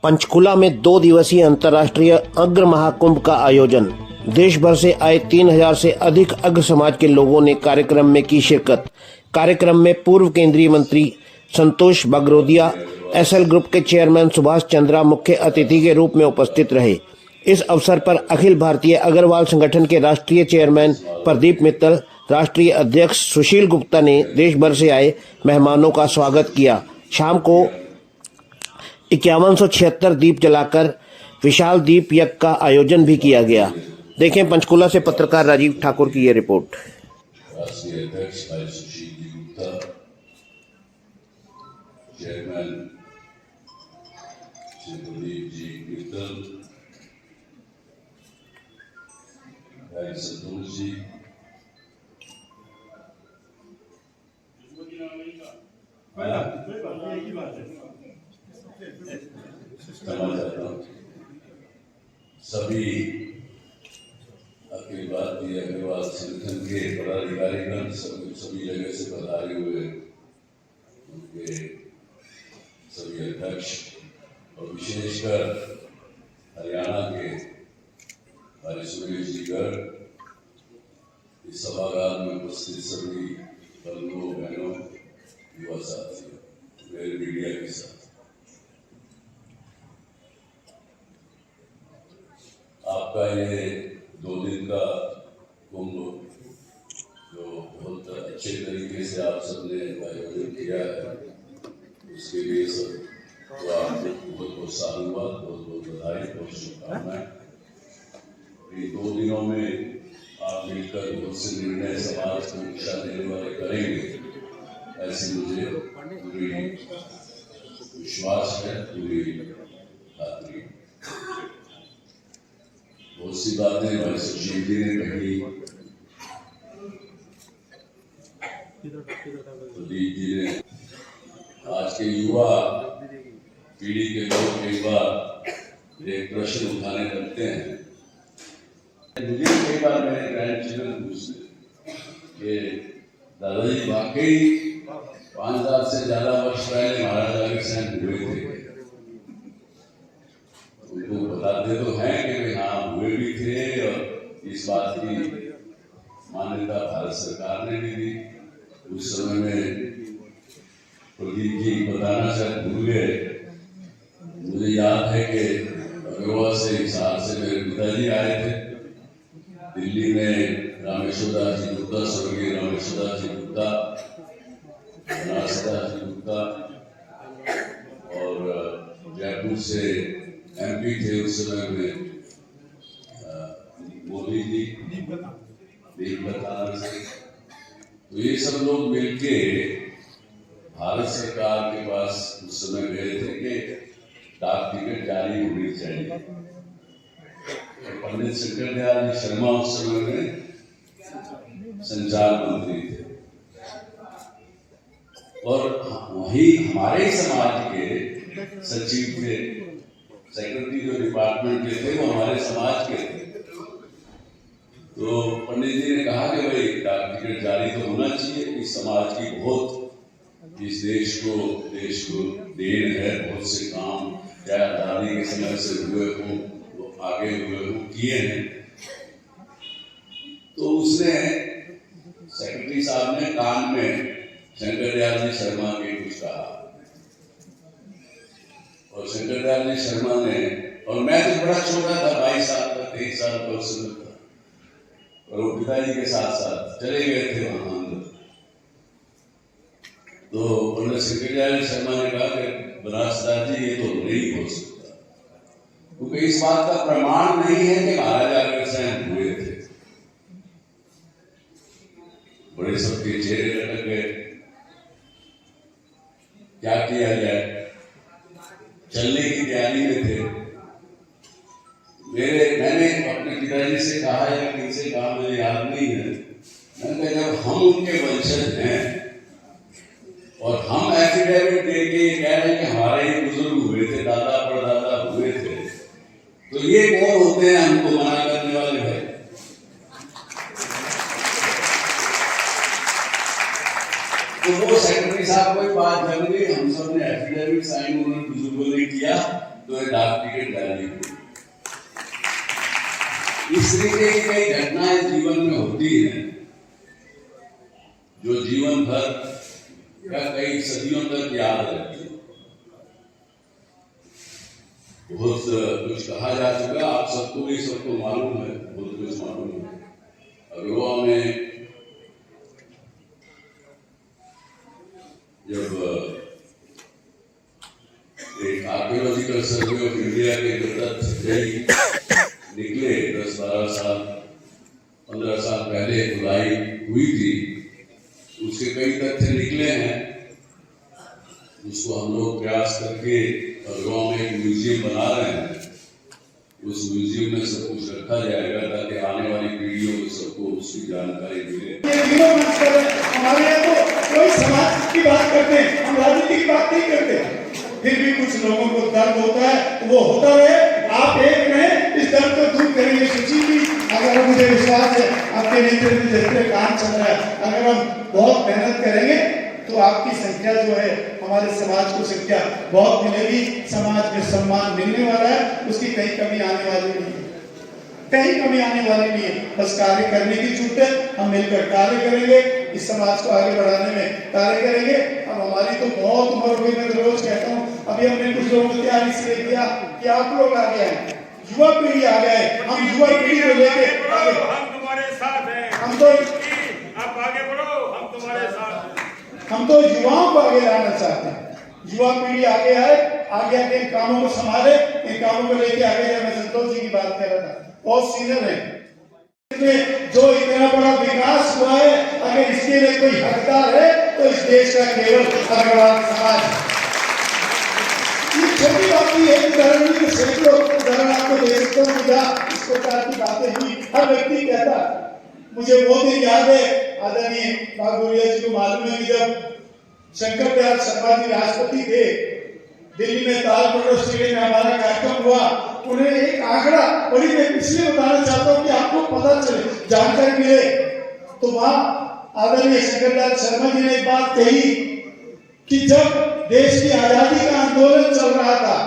पंचकुला में 2 दिवसीय अंतर्राष्ट्रीय अग्र महाकुंभ का आयोजन। देश भर से आए 3000 से अधिक अग्र समाज के लोगों ने कार्यक्रम में की शिरकत। कार्यक्रम में पूर्व केंद्रीय मंत्री संतोष बगरोदिया, एसएल ग्रुप के चेयरमैन सुभाष चंद्रा मुख्य अतिथि के रूप में उपस्थित रहे। इस अवसर पर अखिल भारतीय अग्रवाल संगठन के राष्ट्रीय चेयरमैन प्रदीप मित्तल, राष्ट्रीय अध्यक्ष सुशील गुप्ता ने देश भर से आए मेहमानों का स्वागत किया। शाम को 5176 दीप जलाकर विशाल दीप यज्ञ का आयोजन भी किया गया। देखें पंचकुला से पत्रकार राजीव ठाकुर की ये रिपोर्ट। राष्ट्रीय अध्यक्ष भाई सुशील गुप्ता, चेयरमैन श्री प्रदीप जी मित्तल, भाई संतोष जी, सभी अखिल भारतीय अग्रवाल संगठन के पदाधिकारीगण सभी जगह से पधारे हुए उनके सभी अध्यक्ष और विशेषकर हरियाणा के हमारे सुरेश जी गर्ग, इस सभागार में उपस्थित सभी बंधुओं बहनों युवा साथियों, मेरे मीडिया के साथ आपका ये 2 दिन का कुंभ जो बहुत अच्छे तरीके से आप सबने आयोजन किया है, उसके लिए सब तो आपको बहुत बहुत साधुवाद, बहुत बहुत बधाई, बहुत शुभकामनाएं। इन 2 दिनों में आप मिलकर बहुत से निर्णय समाज को दिशा देने वाले करेंगे, ऐसी मुझे पूरी विश्वास है, पूरी खातरी। बहुत सी बातें भाई सुशील जी ने कही, प्रदीप जी ने, आज के युवा पीढ़ी के लोग कई बार एक प्रश्न उठाने लगते हैं। मुझे कई बार मेरे ग्रैंड चिल्ड्रन पूछते कि दादाजी वाकई 5000 से ज्यादा वर्ष पहले महाराजा अग्रसेन हुए थे। उनको बताते तो हैं कि हाँ हुए भी थे, और इस बात की मान्यता भारत सरकार ने भी दी। उस समय में प्रदीप जी बताना शायद भूल गए, मुझे याद है कि अग्रवाल से हिसार से मेरे पिताजी आए थे। दिल्ली में रामेश्वर दास जी गुप्ता, स्वर्गीय रामेश्वर दास जी गुप्ता, बनारस जी गुप्ता, और जयपुर से एमपी थे उस समय में मोदी जी, दीपक से। तो ये सब लोग मिलके भारत सरकार के पास उस समय गए थे कि डाक टिकट जारी होनी चाहिए। पंडित शंकर दयाल जी शर्मा उस समय में संचार मंत्री थे, और वही हमारे समाज के सचिव थे, सेक्रेटरी जो डिपार्टमेंट के थे वो हमारे समाज के थे। तो पंडित जी ने कहा कि भाई डाक टिकट जारी तो होना चाहिए, इस समाज की बहुत, इस देश को देन है, बहुत से काम चाहे आजादी के समय से हुए हों, वो आगे हुए हों, किए हैं। तो उसने सेक्रेटरी साहब ने कान में शंकर दयाल जी शर्मा के कुछ कहा, और शंकर दयाल जी शर्मा ने, और मैं तो बड़ा छोटा था, 22 साल का, 23 साल का उस समय था, और वो पिताजी के साथ साथ चले गए थे वहां अंदर। तो पंडित शंकर दयाल शर्मा ने कहा कि बनारस दास जी ये तो नहीं हो सकता, क्योंकि इस बात का प्रमाण नहीं है कि महाराजा अग्रसेन हुए थे। बड़े सबके चेहरे लटक गए, क्या किया जाए, चलने की तैयारी में थे। मैंने अपने पिताजी से कहा या किनसे कहा मुझे याद नहीं है, मैंने कहा जब हम उनके वंशज हैं और हम एफिडेविट दे के कह रहे हैं कि हमारे ही बुजुर्ग हुए थे, दादा परदादा हुए थे, तो ये कौन होते हैं हमको मना करने वाले भाई? तो वो सेक्रेटरी साहब कोई बात जब गई, हम सब ने एफिडेविट साइन उन्होंने बुजुर्गों ने किया, तो ये डाक टिकट जारी हुई। इस तरीके की कई घटनाएं जीवन में होती हैं जो जीवन भर या कई सदियों तक याद रहती है। बहुत कुछ कहा जा चुका, आप सबको भी सबको मालूम है, बहुत कुछ मालूम है। अगवा में जब एक आर्कियोलॉजिकल सर्वे ऑफ इंडिया के तथ्य निकले 10-12 साल 15 साल पहले खुदाई हुई थी, उसके कई तथ्य निकले हैं। उसको हम लोग प्रयास करके गाँव में एक म्यूजियम बना रहे हैं। उस म्यूजियम में सब कुछ रखा जाएगा ताकि आने वाली पीढ़ियों को सबको उसकी जानकारी मिले। हमारे यहाँ तो कोई समाज की बात करते हैं, हम राजनीति की बात नहीं करते, फिर भी कुछ लोगों को दर्द होता है तो वो होता रहे। आप एक रहे, इस दर्द को दूर करेंगे। सुची भी, अगर मुझे विश्वास है आपके नेतृत्व में जितने काम चल रहा है, अगर हम बहुत मेहनत करेंगे तो आपकी संख्या जो है, हमारे समाज को संख्या बहुत मिलेगी, समाज में सम्मान मिलने वाला है, उसकी कहीं कमी आने वाली नहीं है, कहीं कमी आने वाली नहीं है। बस कार्य करने की छूट है, हम मिलकर कार्य करेंगे, इस समाज को आगे बढ़ाने में कार्य करेंगे। अब हमारी तो बहुत उम्र हुई, मैं तो रोज कहता हूँ, अभी हमने कुछ लोगों को तैयारी से किया कि आप लोग आ गए हैं, युवा पीढ़ी आ गए, हम युवा पीढ़ी को लेके हम तुम्हारे साथ हैं, हम तो आप आगे बढ़ो, हम तुम्हारे साथ हैं। हम तो युवाओं को आगे लाना चाहते हैं, युवा पीढ़ी आगे आए, आगे आके इन कामों को संभाले, इन कामों को लेके आगे जाए। मैं संतोष जी की बात कर रहा था, बहुत सीनियर है, जो इतना बड़ा विकास हुआ है, अगर इसके लिए कोई हकदार है तो इस देश का केवल अग्रवाल समाज। ये छोटी बात ही है, उदाहरण के सैकड़ों उदाहरण आपको दे सकता हूँ। इस प्रकार की बातें हुई, हर व्यक्ति कहता, मुझे वो दिन याद है, आदरणीय बागुरिया जी को मालूम है कि जब शंकर दयाल शर्मा जी राष्ट्रपति थे, दिल्ली में तालकटोरा स्टेडियम में हमारा कार्यक्रम हुआ, उन्हें एक आंकड़ा, और मैं इसलिए बताना चाहता हूँ कि आपको पता चले, जानकारी मिले। तो वहाँ आदरणीय शंकर दयाल शर्मा जी ने एक बात कही कि जब देश की आजादी का आंदोलन चल रहा था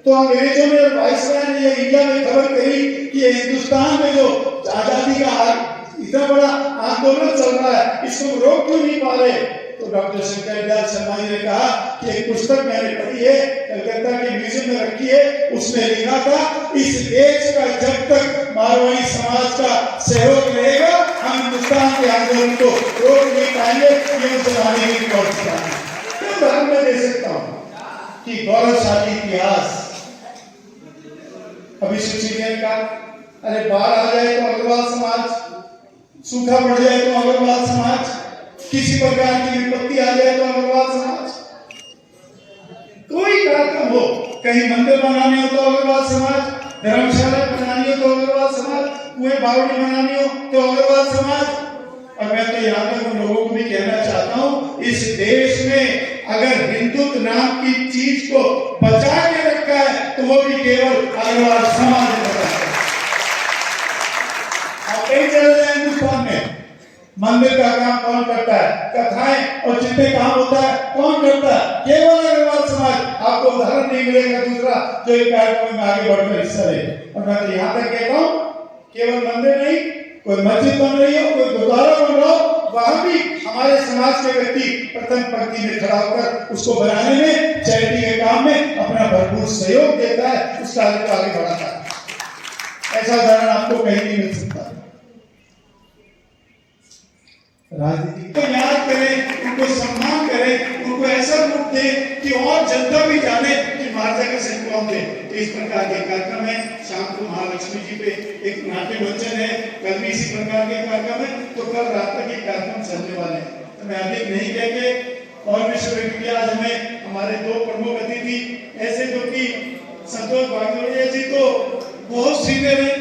तो अंग्रेजों ने और वायसराय ने ये इंडिया में खबर कही कि हिंदुस्तान में जो आजादी का इतना बड़ा आंदोलन चल रहा है, इसको रोक क्यों नहीं पा रहे। तो डॉक्टर शंकर दयाल शर्मा जी ने कहा कि एक पुस्तक मैंने पढ़ी है, कलकत्ता के म्यूजियम में रखी है, उसमें लिखा था, इस देश का जब तक मारवाड़ी समाज का सहयोग रहेगा, हम हिंदुस्तान के आंदोलन को रोक नहीं पाएंगे। ये उस जमाने की कौशलता है। तो उदाहरण मैं दे सकता हूँ कि गौरवशाली इतिहास, अभी सुची ने कहा, अरे बाढ़ आ जाए तो अग्रवाल समाज, सूखा पड़ जाए तो अग्रवाल समाज, किसी प्रकार की विपत्ति आ जाए तो अग्रवाल समाज, कोई कार्यक्रम हो, कहीं मंदिर बनाने हो तो अग्रवाल समाज, धर्मशाला बनानी हो तो अग्रवाल समाज, कुएं बावड़ी बनानी हो तो अग्रवाल समाज। और मैं तो यहाँ तक उन लोगों को भी कहना चाहता हूँ, इस देश में अगर हिंदुत्व नाम की चीज को बचा के रखा है तो वो भी केवल अग्रवाल समाज ने बचा है। आप कहीं चले जाए हिंदुस्तान में, मंदिर का काम कौन करता है, कथाएं और जितने काम होता है कौन करता है, केवल अग्रवाल समाज। आपको उदाहरण नहीं मिलेगा दूसरा जो एक कार्यक्रम में आगे बढ़कर हिस्सा ले। और मैं तो यहाँ तक कहता हूँ, केवल मंदिर नहीं, कोई मस्जिद बन रही हो, कोई गुरुद्वारा बन रहा हो, वहां भी हमारे समाज के व्यक्ति प्रथम पंक्ति में खड़ा होकर उसको बनाने में, चैरिटी के काम में अपना भरपूर सहयोग देता है, उस कार्य को आगे बढ़ाता है। ऐसा उदाहरण आपको कहीं नहीं मिल सकता। राजनीति को याद करें, उनको सम्मान करें, उनको ऐसा रूप दें कि और जनता भी जाने कि महाराजा का सिंह कौन थे। तो इस प्रकार के कार्यक्रम है। शाम को महालक्ष्मी जी पे एक नाट्य मंचन है, कल भी इसी प्रकार के कार्यक्रम है, तो कल रात तक ये कार्यक्रम चलने वाले हैं। तो मैं अधिक नहीं कह के और विश्वविद्यालय आज हमें हमारे दो प्रमुख अतिथि ऐसे जो कि संतोष बागड़िया जी तो बहुत सीनियर है,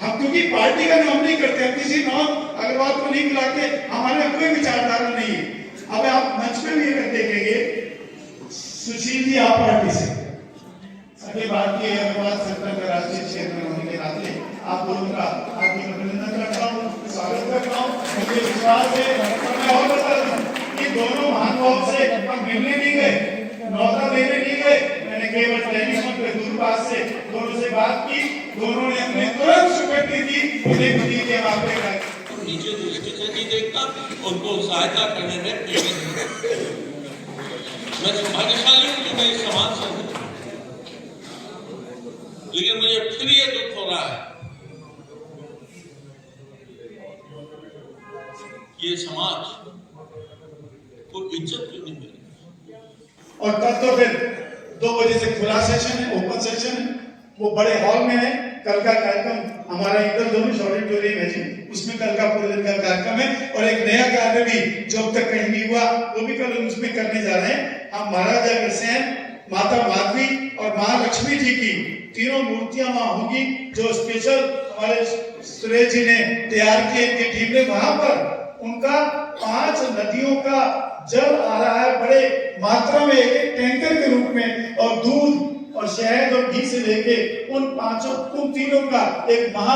हम क्योंकि पार्टी का नाम नहीं करते, हम किसी नाम अग्रवाल को नहीं बुलाते, हमारे कोई विचारधारा नहीं है। अब आप मंच पे भी अगर देखेंगे, सुशील जी आप पार्टी से, अखिल भारतीय अग्रवाल संगठन का राष्ट्रीय चेयरमैन होने के नाते आप दोनों का हार्दिक अभिनंदन करता हूँ, स्वागत करता हूँ। मुझे विश्वास है, मैं और बता दूं कि दोनों महानुभाव से हम मिलने नहीं गए, न्योता देने नहीं गए, मैंने केवल पास से दोनों से बात की, दोनों ने अपने तुरंत स्वीकृति दी, उन्हें भी दी कि वहां पे नीचे दृष्टि से नहीं देखता, उनको सहायता करने में मैं भाग्यशाली हूं कि मैं इस समाज से हूं, लेकिन मुझे फिर ये दुख हो रहा है कि ये समाज को इज्जत क्यों नहीं मिल रही। और कल तो फिर 2 बजे से खुला सेशन है, ओपन सेशन है, वो बड़े हॉल में है। कल का कार्यक्रम हमारा इधर दोनों ऑडिटोरियम है जी, उसमें कल का पूरे दिन का कार्यक्रम है। और एक नया कार्य भी जो अब तक कहीं नहीं हुआ वो भी कल उसमें करने जा रहे हैं। हम महाराजा अग्रसेन, माता माधवी और महालक्ष्मी जी की तीनों मूर्तियां वहां होंगी, जो स्पेशल हमारे सुरेश जी ने तैयार किए इनकी टीम ने। वहां पर उनका 5 नदियों का जल आ रहा है बड़े मात्रा में, एक टैंकर के रूप में, और दूध और शहद और घी से लेके उन तीनों का एक महा